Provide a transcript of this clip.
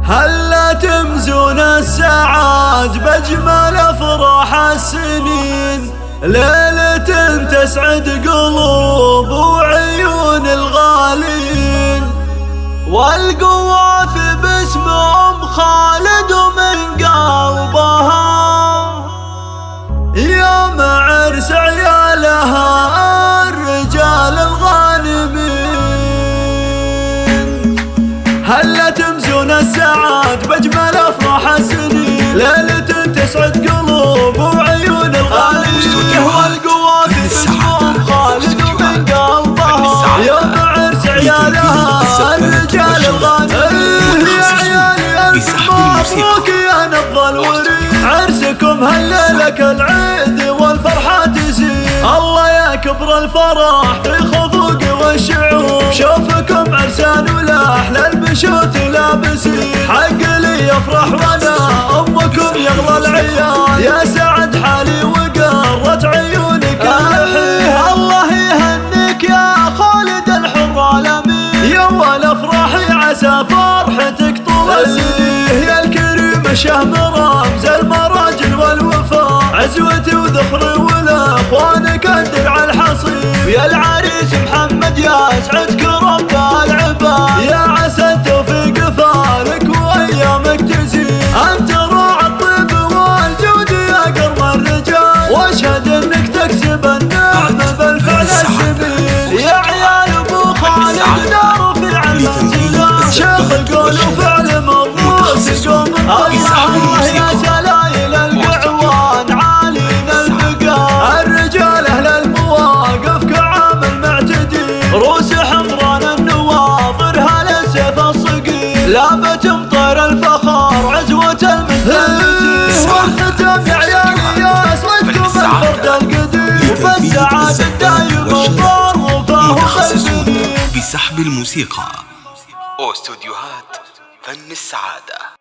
هلا تمزون السعاد بأجمل أفراح السنين، ليلة تسعد قلوب وعيون الغالين، والقواف باسمهم خالد ومن قلبها يوم عرس عيالها الرجال الغانمين. هلا تمزون السعاد بأجمل أفراح السنين، ليلة تسعد قلوب وعيون الغالين، والقواف باسمهم خالد ومن قلبها يوم عرس عيالها الرجال الغانمين. يا عيالي ألف مبروك يا نبض الوريد، عرسكم هالليلة كالعيد والفرحة تزيد، الله يا كبر الفرح في خفوق والشعوب، شوفكم عرسان ولا أحلى البشوت لابسين، حق لي يفرح وانا أمكم يغلى العيال، يا سعد حالي وقرت عيونك الحين، الله يهنيك يا خالد الحر الأمين، يا والأفراح عسى فرحتك طول السنين، يا الكريم شهم رمز المراجل والوفاء، عزوتي وذخري والأخوان كالدرع الحصين، يا العريس محمد يا سعدك رب العباد، يا عسى التوفيق فارك وأيامك تزيد، أنت راعي الطيب والجود يا قرم الرجال، واشهد انك تكسب النعمة بالفعل السبيل، يا عيال ابو خالد دار في المنزل، شيخ قول وفعل مضروس قوم الله يا سلايل القعوان عالين البقاء، الرجال اهل المواقف كعامل معتدين، روس حمران النواظر هلا السيف الصقيل، لابت مطير الفخار عزوة المثبتين، والختام يا عيالي يا صدكم الفرد القديم، فالسعادة الدايم الضار وفاه قلبي بسحب الموسيقى. استوديوهات فن السعادة.